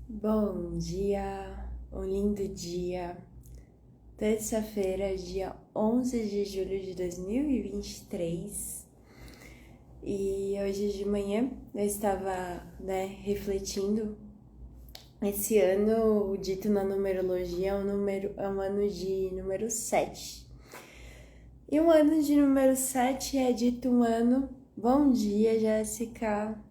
Bom dia, um lindo dia. Terça-feira, dia 11 de julho de 2023. E hoje de manhã eu estava, refletindo. Esse ano, o dito na numerologia é um ano de número 7. E um ano de número 7 é dito um ano. Bom dia, Jéssica.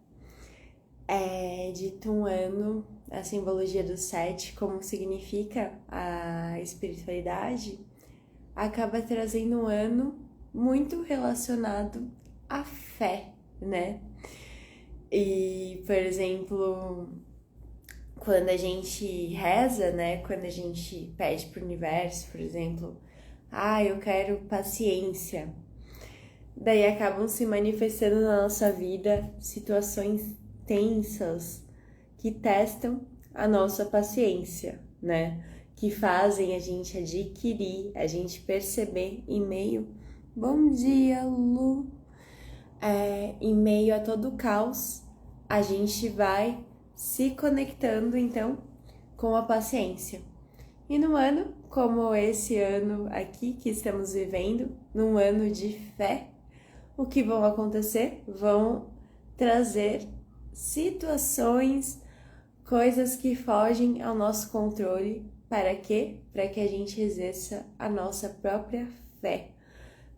É dito um ano, a simbologia do 7, como significa a espiritualidade, acaba trazendo um ano muito relacionado à fé, né? E, por exemplo, quando a gente reza, né? Quando a gente pede pro universo, por exemplo, eu quero paciência. Daí acabam se manifestando na nossa vida situações tensas que testam a nossa paciência, né? Que fazem a gente adquirir, a gente perceber em meio. Bom dia, Lu! Em meio a todo o caos, a gente vai se conectando então com a paciência. E num ano como esse ano aqui que estamos vivendo, num ano de fé, o que vão acontecer? Vão trazer situações, coisas que fogem ao nosso controle. Para quê? Para que a gente exerça a nossa própria fé.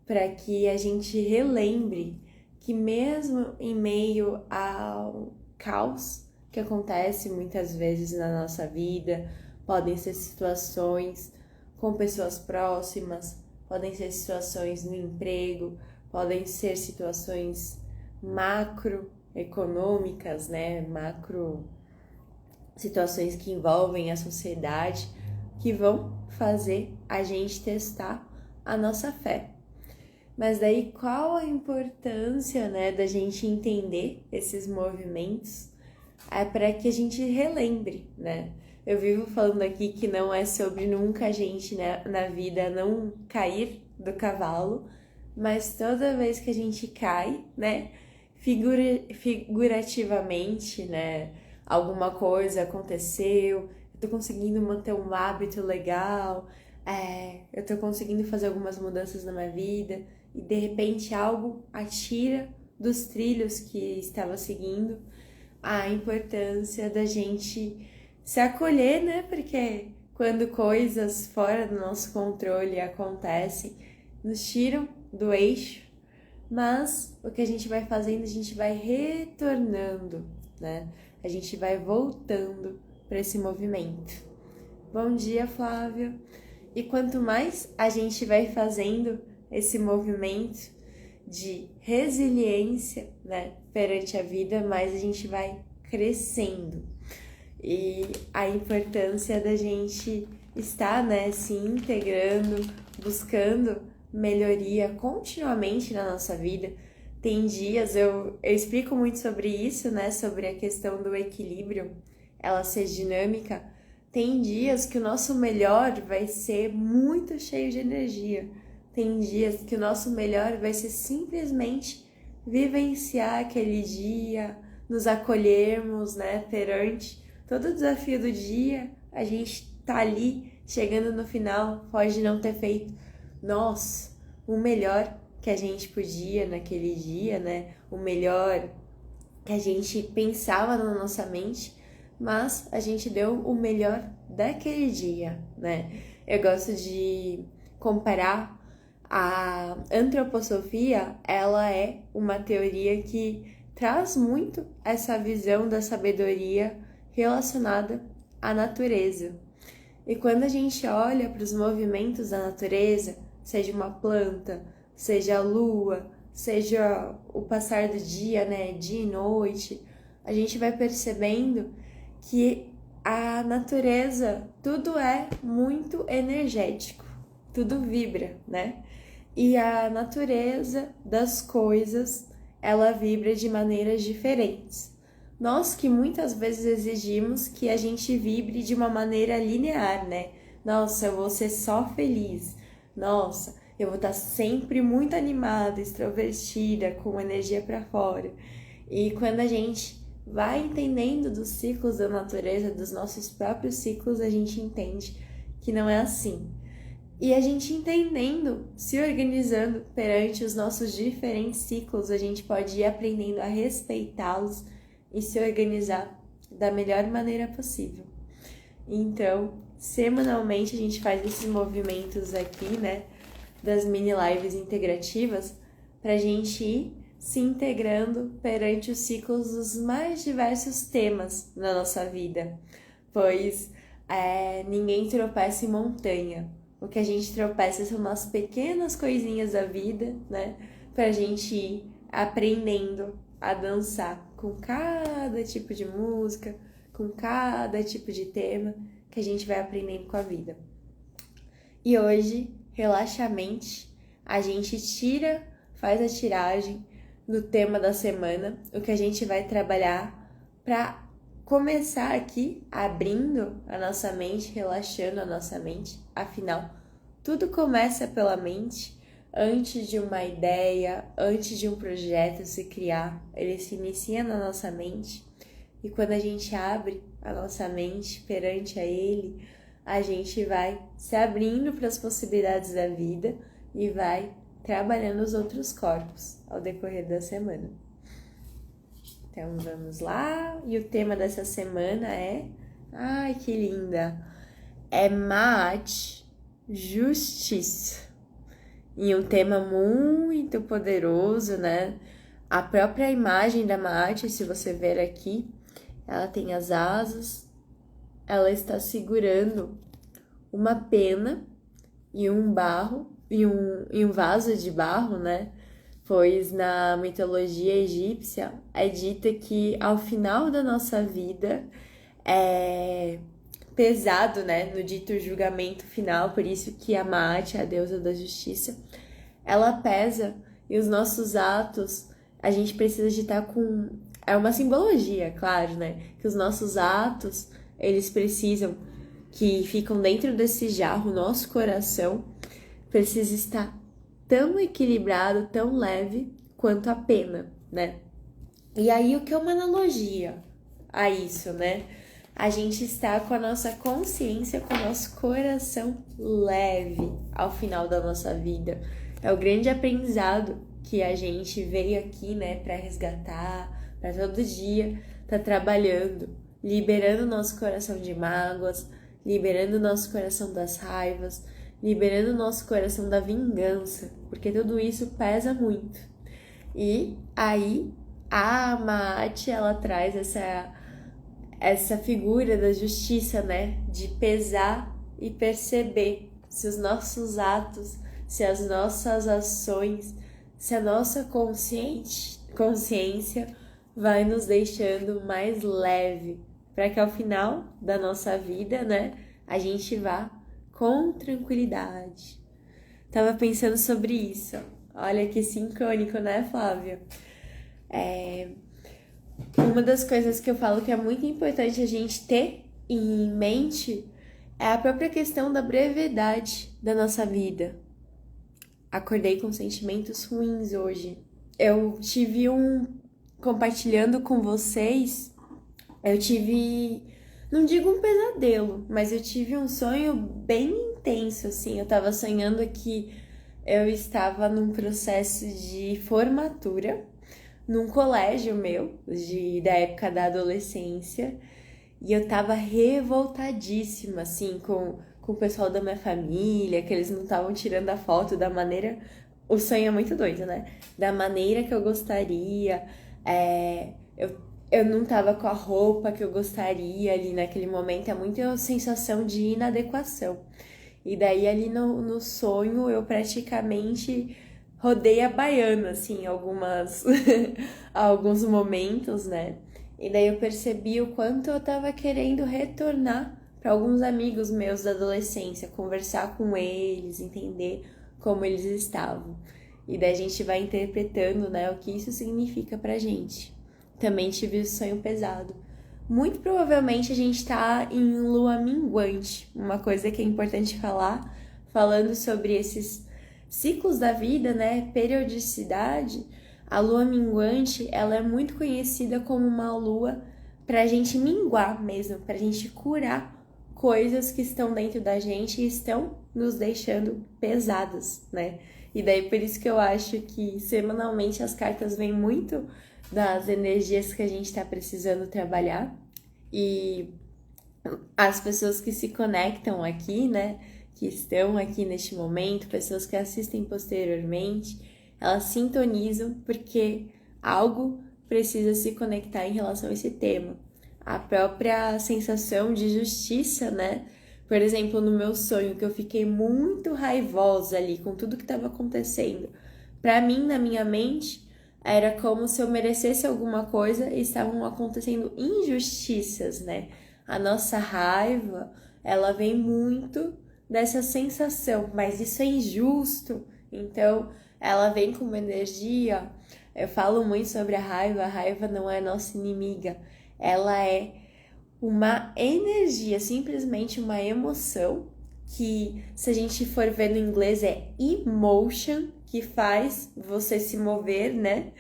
Para que a gente relembre que mesmo em meio ao caos que acontece muitas vezes na nossa vida, podem ser situações com pessoas próximas, podem ser situações no emprego, podem ser situações macroeconômicas, né? Macro situações que envolvem a sociedade, que vão fazer a gente testar a nossa fé. Mas daí qual a importância, né, da gente entender esses movimentos? É para que a gente relembre, né? Eu vivo falando aqui que não é sobre nunca a gente, né, na vida não cair do cavalo, mas toda vez que a gente cai, né, figurativamente, né, alguma coisa aconteceu, eu tô conseguindo manter um hábito legal, eu tô conseguindo fazer algumas mudanças na minha vida e de repente algo atira dos trilhos que estava seguindo, a importância da gente se acolher, né? Porque quando coisas fora do nosso controle acontecem, nos tiram do eixo, mas o que a gente vai fazendo, a gente vai retornando, né? A gente vai voltando para esse movimento. Bom dia, Flávia! E quanto mais a gente vai fazendo esse movimento de resiliência, né, perante a vida, mais a gente vai crescendo. E a importância da gente estar, né, se integrando, buscando melhoria continuamente na nossa vida. Tem dias, eu explico muito sobre isso, né, sobre a questão do equilíbrio, ela ser dinâmica. Tem dias que o nosso melhor vai ser muito cheio de energia. Tem dias que o nosso melhor vai ser simplesmente vivenciar aquele dia, nos acolhermos, né, perante todo o desafio do dia. A gente tá ali, chegando no final, pode não ter feito, nossa, o melhor que a gente podia naquele dia, né, o melhor que a gente pensava na nossa mente, mas a gente deu o melhor daquele dia, né? Eu gosto de comparar a antroposofia, ela é uma teoria que traz muito essa visão da sabedoria relacionada à natureza. E quando a gente olha para os movimentos da natureza, seja uma planta, seja a lua, seja o passar do dia, né, dia e noite, a gente vai percebendo que a natureza, tudo é muito energético, tudo vibra, né? E a natureza das coisas, ela vibra de maneiras diferentes. Nós que muitas vezes exigimos que a gente vibre de uma maneira linear, né? Nossa, eu vou ser só feliz. Nossa, eu vou estar sempre muito animada, extrovertida, com energia para fora. E quando a gente vai entendendo dos ciclos da natureza, dos nossos próprios ciclos, a gente entende que não é assim. E a gente entendendo, se organizando perante os nossos diferentes ciclos, a gente pode ir aprendendo a respeitá-los e se organizar da melhor maneira possível. Então, semanalmente a gente faz esses movimentos aqui, né, das mini lives integrativas, pra gente ir se integrando perante os ciclos dos mais diversos temas na nossa vida, pois ninguém tropeça em montanha. O que a gente tropeça são umas pequenas coisinhas da vida, né? Pra gente ir aprendendo a dançar com cada tipo de música, com cada tipo de tema que a gente vai aprendendo com a vida. E hoje, relaxa a mente, a gente faz a tiragem do tema da semana, o que a gente vai trabalhar para começar aqui abrindo a nossa mente, relaxando a nossa mente. Afinal, tudo começa pela mente. Antes de uma ideia, antes de um projeto se criar, ele se inicia na nossa mente. E quando a gente abre a nossa mente perante a ele, a gente vai se abrindo para as possibilidades da vida e vai trabalhando os outros corpos ao decorrer da semana. Então vamos lá, e o tema dessa semana é, ai que linda, é Maat, justiça. E um tema muito poderoso, né? A própria imagem da Maat, se você ver aqui, ela tem as asas, ela está segurando uma pena e um vaso de barro, né? Pois na mitologia egípcia é dita que ao final da nossa vida é pesado, né? No dito julgamento final, por isso que a Maat, a deusa da justiça, ela pesa e os nossos atos, a gente precisa de estar com... É uma simbologia, claro, né? Que os nossos atos, eles precisam, que ficam dentro desse jarro, nosso coração precisa estar tão equilibrado, tão leve quanto a pena, né? E aí, o que é uma analogia a isso, né? A gente está com a nossa consciência, com o nosso coração leve ao final da nossa vida. É o grande aprendizado que a gente veio aqui, né, para resgatar, para todo dia tá trabalhando, liberando o nosso coração de mágoas, liberando o nosso coração das raivas, liberando o nosso coração da vingança, porque tudo isso pesa muito. E aí a Maat, ela traz essa figura da justiça, né? De pesar e perceber se os nossos atos, se as nossas ações, se a nossa consciência vai nos deixando mais leve, para que ao final da nossa vida, né, a gente vá com tranquilidade. Tava pensando sobre isso. Olha que sincrônico, né, Flávia? Uma das coisas que eu falo que é muito importante a gente ter em mente é a própria questão da brevidade da nossa vida. Acordei com sentimentos ruins hoje. Eu tive compartilhando com vocês, eu tive, não digo um pesadelo, mas eu tive um sonho bem intenso, assim. Eu tava sonhando que eu estava num processo de formatura num colégio meu, da época da adolescência, e eu tava revoltadíssima, assim, com o pessoal da minha família, que eles não estavam tirando a foto da maneira... O sonho é muito doido, né? Da maneira que eu gostaria, eu não tava com a roupa que eu gostaria ali naquele momento, é muita sensação de inadequação. E daí ali no sonho eu praticamente rodei a baiana, assim, alguns momentos, né? E daí eu percebi o quanto eu tava querendo retornar para alguns amigos meus da adolescência, conversar com eles, entender como eles estavam. E daí a gente vai interpretando, né, o que isso significa pra gente. Também tive um sonho pesado. Muito provavelmente a gente tá em lua minguante, uma coisa que é importante falar, falando sobre esses ciclos da vida, né, periodicidade. A lua minguante, ela é muito conhecida como uma lua pra gente minguar mesmo, pra gente curar coisas que estão dentro da gente e estão nos deixando pesadas, né? E daí por isso que eu acho que semanalmente as cartas vêm muito das energias que a gente está precisando trabalhar. E as pessoas que se conectam aqui, né, que estão aqui neste momento, pessoas que assistem posteriormente, elas sintonizam porque algo precisa se conectar em relação a esse tema. A própria sensação de justiça, né? Por exemplo, no meu sonho, que eu fiquei muito raivosa ali com tudo que estava acontecendo. Para mim, na minha mente, era como se eu merecesse alguma coisa e estavam acontecendo injustiças, né? A nossa raiva, ela vem muito dessa sensação, mas isso é injusto. Então, ela vem com uma energia. Eu falo muito sobre a raiva não é nossa inimiga, ela é uma energia, simplesmente uma emoção que, se a gente for ver no inglês, é emotion, que faz você se mover, né?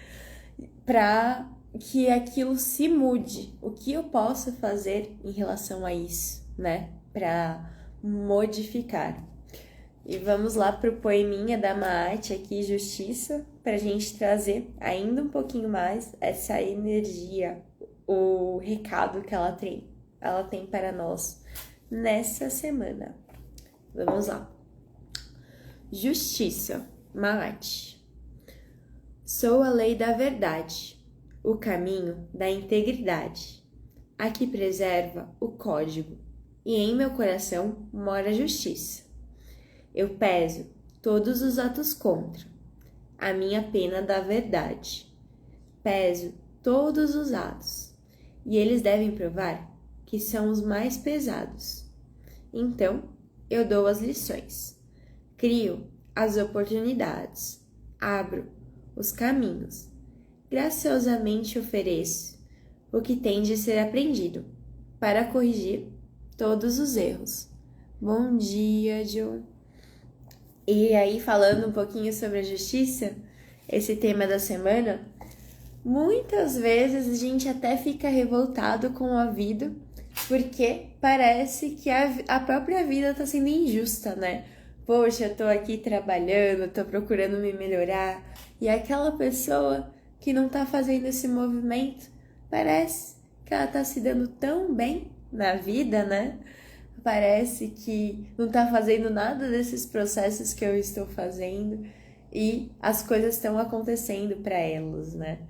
Para que aquilo se mude. O que eu posso fazer em relação a isso, né? Para modificar. E vamos lá pro poeminha da Maat aqui, Justiça, pra gente trazer ainda um pouquinho mais essa energia, o recado que ela tem para nós nessa semana. Vamos lá. Justiça, Maat. Sou a lei da verdade, o caminho da integridade. Aqui preserva o código, e em meu coração mora a justiça. Eu peso todos os atos contra a minha pena da verdade. Peso todos os atos, e eles devem provar que são os mais pesados. Então, eu dou as lições, crio as oportunidades, abro os caminhos, graciosamente ofereço o que tem de ser aprendido para corrigir todos os erros. Bom dia, John. E aí, falando um pouquinho sobre a justiça, esse tema da semana, muitas vezes a gente até fica revoltado com a vida, porque parece que a própria vida tá sendo injusta, né? Poxa, eu tô aqui trabalhando, tô procurando me melhorar, e aquela pessoa que não tá fazendo esse movimento, parece que ela tá se dando tão bem na vida, né? Parece que não tá fazendo nada desses processos que eu estou fazendo e as coisas estão acontecendo para elas, né?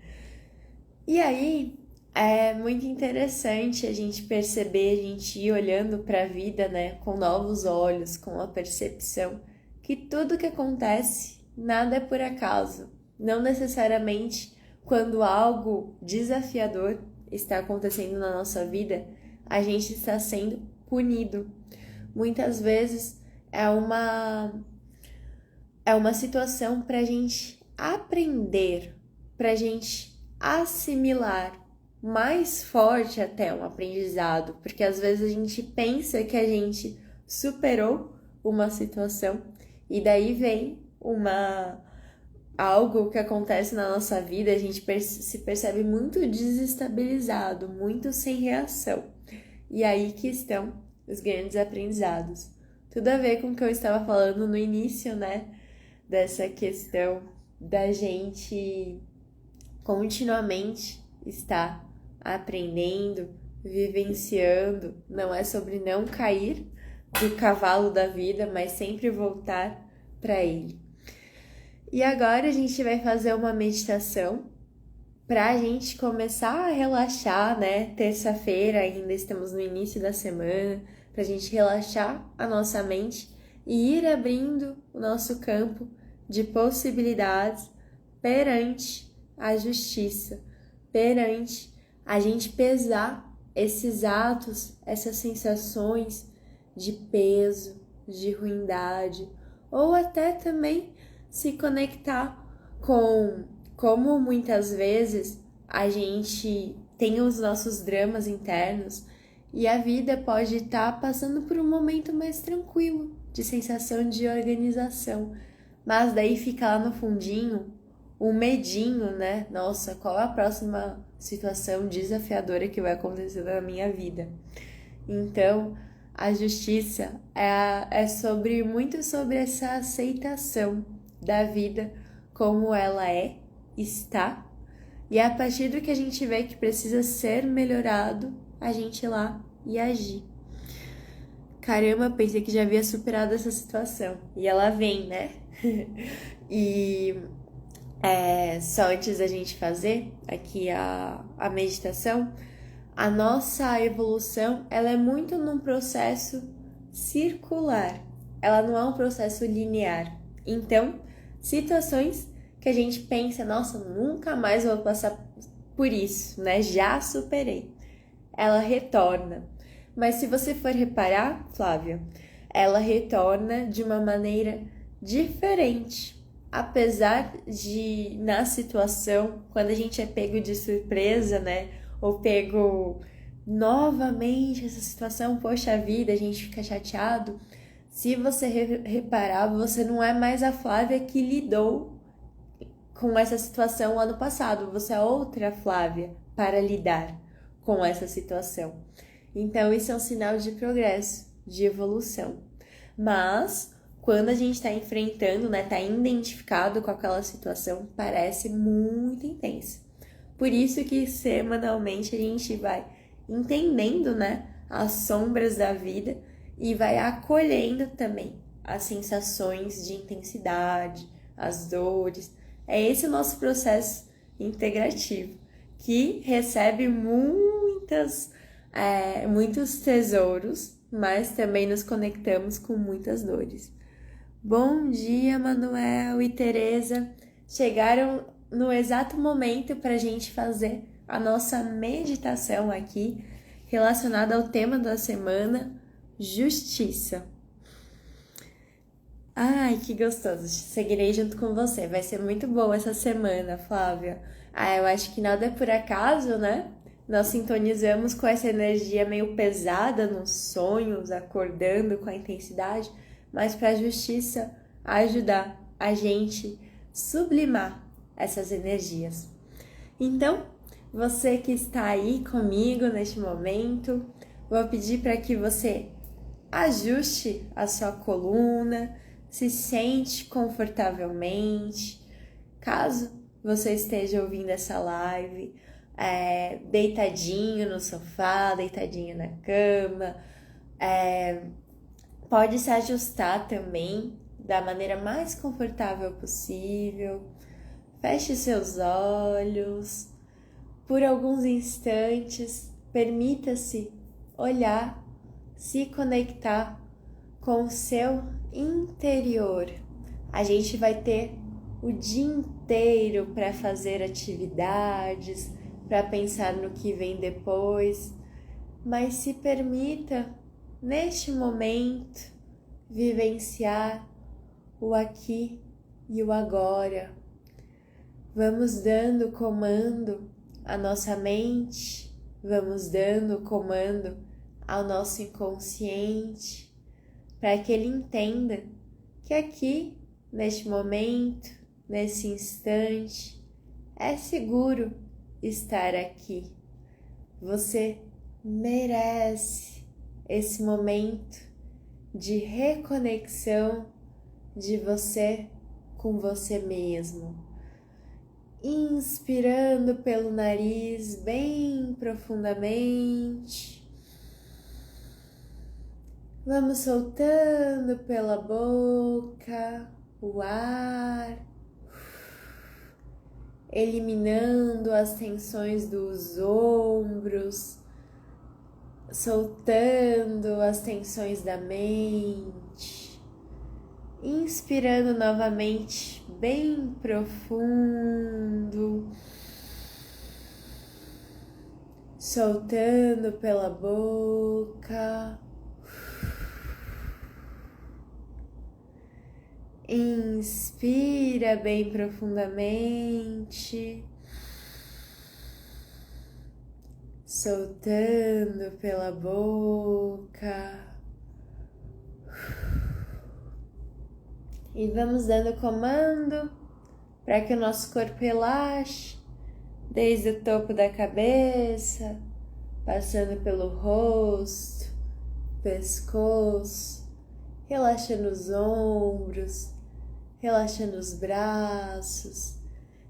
E aí é muito interessante a gente perceber, a gente ir olhando para a vida, né, com novos olhos, com a percepção que tudo que acontece, nada é por acaso. Não necessariamente quando algo desafiador está acontecendo na nossa vida, a gente está sendo punido. Muitas vezes é uma situação para a gente aprender, para a gente assimilar, mais forte até um aprendizado, porque às vezes a gente pensa que a gente superou uma situação e daí vem algo que acontece na nossa vida, a gente se percebe muito desestabilizado, muito sem reação. E aí que estão os grandes aprendizados. Tudo a ver com o que eu estava falando no início, né? Dessa questão da gente continuamente estar aprendendo, vivenciando. Não é sobre não cair do cavalo da vida, mas sempre voltar para ele. E agora a gente vai fazer uma meditação para a gente começar a relaxar, né? Terça-feira, ainda estamos no início da semana, para a gente relaxar a nossa mente e ir abrindo o nosso campo de possibilidades perante a justiça, perante a gente pesar esses atos, essas sensações de peso, de ruindade, ou até também se conectar com como muitas vezes a gente tem os nossos dramas internos e a vida pode estar passando por um momento mais tranquilo, de sensação de organização, mas daí fica lá no fundinho um medinho, né? Nossa, qual a próxima situação desafiadora que vai acontecer na minha vida? Então, a justiça é muito sobre essa aceitação da vida como ela está, e a partir do que a gente vê que precisa ser melhorado, a gente ir lá e agir. Caramba, pensei que já havia superado essa situação. E ela vem, né? E só antes da gente fazer aqui a meditação, a nossa evolução, ela é muito num processo circular. Ela não é um processo linear. Então, situações que a gente pensa, nossa, nunca mais vou passar por isso, né? Já superei. Ela retorna. Mas se você for reparar, Flávia, ela retorna de uma maneira diferente. Apesar de, na situação, quando a gente é pego de surpresa, né? Ou pego novamente essa situação, poxa vida, a gente fica chateado. Se você reparar, você não é mais a Flávia que lidou com essa situação ano passado. Você é outra Flávia para lidar com essa situação. Então, isso é um sinal de progresso, de evolução. Mas, quando a gente está enfrentando, né, está identificado com aquela situação, parece muito intensa. Por isso que semanalmente a gente vai entendendo, né, as sombras da vida e vai acolhendo também as sensações de intensidade, as dores. É esse o nosso processo integrativo, que recebe muitos tesouros, mas também nos conectamos com muitas dores. Bom dia, Manuel e Tereza. Chegaram no exato momento para a gente fazer a nossa meditação aqui, relacionada ao tema da semana, justiça. Ai, que gostoso. Seguirei junto com você. Vai ser muito boa essa semana, Flávia. Eu acho que nada é por acaso, né? Nós sintonizamos com essa energia meio pesada nos sonhos, acordando com a intensidade, mas para a justiça ajudar a gente sublimar essas energias. Então, você que está aí comigo neste momento, vou pedir para que você ajuste a sua coluna, se sente confortavelmente. Caso você esteja ouvindo essa live, deitadinho no sofá, deitadinho na cama, pode se ajustar também da maneira mais confortável possível. Feche seus olhos. Por alguns instantes, permita-se olhar, se conectar com o seu interior. A gente vai ter o dia inteiro para fazer atividades, para pensar no que vem depois, mas se permita, neste momento, vivenciar o aqui e o agora. Vamos dando comando à nossa mente, vamos dando comando ao nosso inconsciente, para que ele entenda que aqui, neste momento, nesse instante, é seguro estar aqui. Você merece esse momento de reconexão de você com você mesmo. Inspirando pelo nariz bem profundamente. Vamos soltando pela boca o ar, eliminando as tensões dos ombros, soltando as tensões da mente. Inspirando novamente bem profundo, soltando pela boca. Inspira bem profundamente, soltando pela boca. E vamos dando comando para que o nosso corpo relaxe, desde o topo da cabeça, passando pelo rosto, pescoço, relaxando os ombros, relaxando os braços,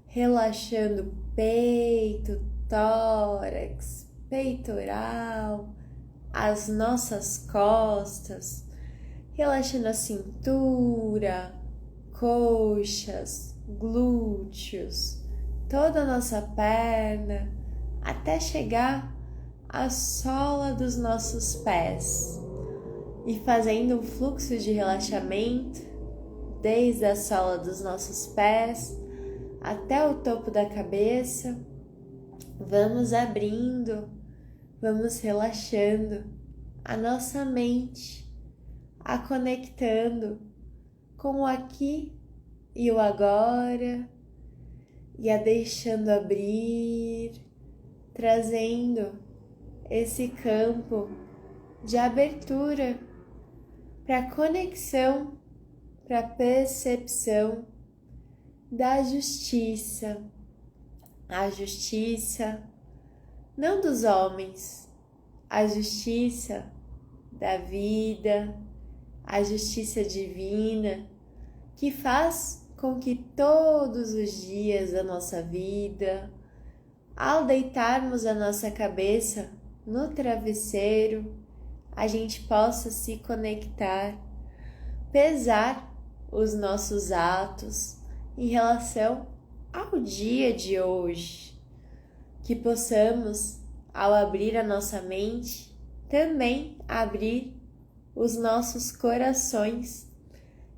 relaxando o peito, tórax, peitoral, as nossas costas, relaxando a cintura, coxas, glúteos, toda a nossa perna, até chegar à sola dos nossos pés e fazendo um fluxo de relaxamento desde a sola dos nossos pés até o topo da cabeça. Vamos abrindo, vamos relaxando a nossa mente, a conectando com o aqui e o agora, e a deixando abrir, trazendo esse campo de abertura para conexão, para percepção da justiça, a justiça não dos homens, a justiça da vida, a justiça divina que faz com que todos os dias da nossa vida, ao deitarmos a nossa cabeça no travesseiro, a gente possa se conectar, pesar os nossos atos em relação ao dia de hoje, que possamos, ao abrir a nossa mente, também abrir os nossos corações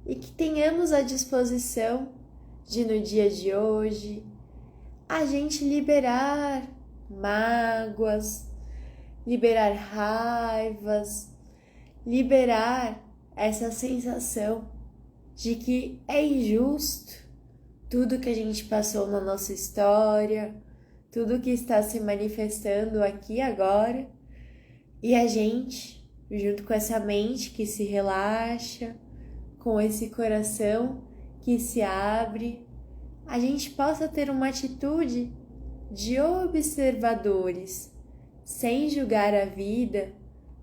e que tenhamos a disposição de, no dia de hoje, a gente liberar mágoas, liberar raivas, liberar essa sensação de que é injusto tudo que a gente passou na nossa história, tudo que está se manifestando aqui e agora, e a gente, junto com essa mente que se relaxa, com esse coração que se abre, a gente possa ter uma atitude de observadores, sem julgar a vida,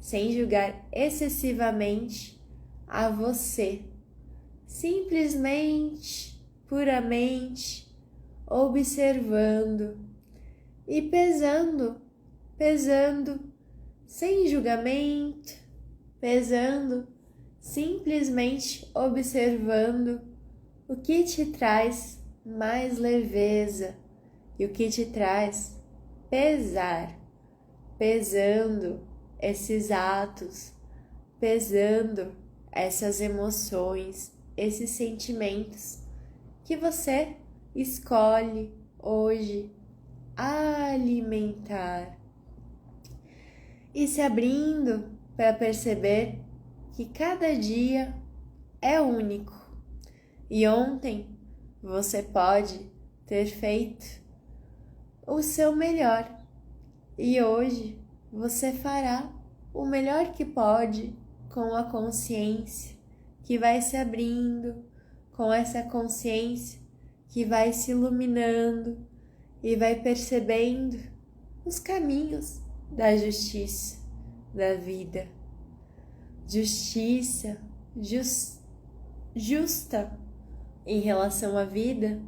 sem julgar excessivamente a você, simplesmente, puramente, observando e pesando, sem julgamento, pesando, simplesmente observando o que te traz mais leveza e o que te traz pesar, pesando esses atos, pesando essas emoções, esses sentimentos que você escolhe hoje alimentar e se abrindo para perceber que cada dia é único e ontem você pode ter feito o seu melhor e hoje você fará o melhor que pode com a consciência que vai se abrindo, com essa consciência que vai se iluminando e vai percebendo os caminhos da justiça, da vida. Justiça, justa em relação à vida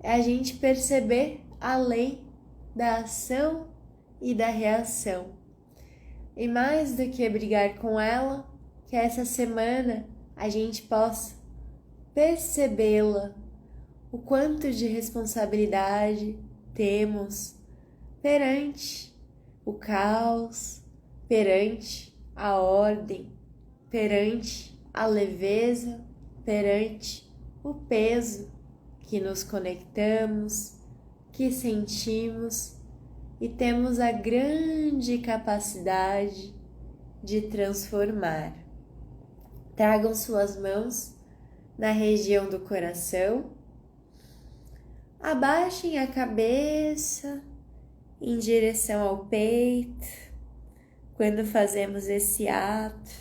é a gente perceber a lei da ação e da reação. E mais do que brigar com ela, que essa semana a gente possa percebê-la, o quanto de responsabilidade temos perante o caos, perante a ordem, perante a leveza, perante o peso que nos conectamos, que sentimos e temos a grande capacidade de transformar. Tragam suas mãos na região do coração, abaixem a cabeça em direção ao peito. Quando fazemos esse ato,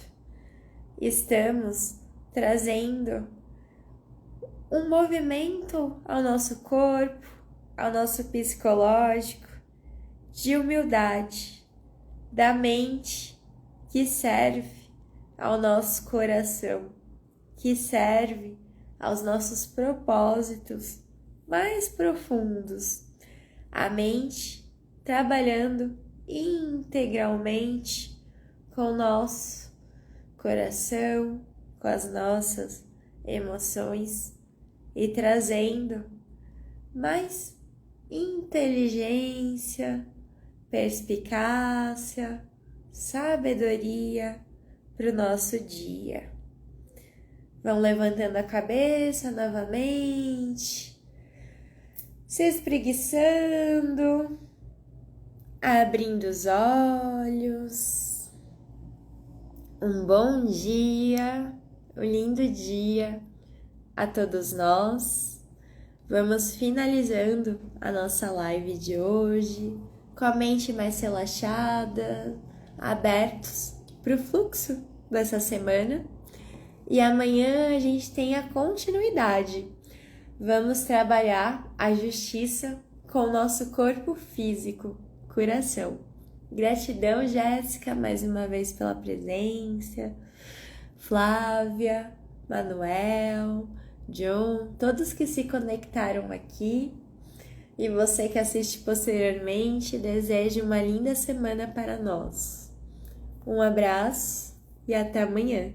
estamos trazendo um movimento ao nosso corpo, ao nosso psicológico, de humildade, da mente que serve ao nosso coração, que serve aos nossos propósitos mais profundos. A mente trabalhando integralmente com o nosso coração, com as nossas emoções e trazendo mais inteligência, perspicácia, sabedoria para o nosso dia. Vão levantando a cabeça novamente, se espreguiçando, abrindo os olhos. Um bom dia, um lindo dia a todos nós. Vamos finalizando a nossa live de hoje com a mente mais relaxada, abertos para o fluxo dessa semana. E amanhã a gente tem a continuidade. Vamos trabalhar a justiça com o nosso corpo físico, coração. Gratidão, Jéssica, mais uma vez pela presença. Flávia, Manuel, John, todos que se conectaram aqui. E você que assiste posteriormente, desejo uma linda semana para nós. Um abraço e até amanhã.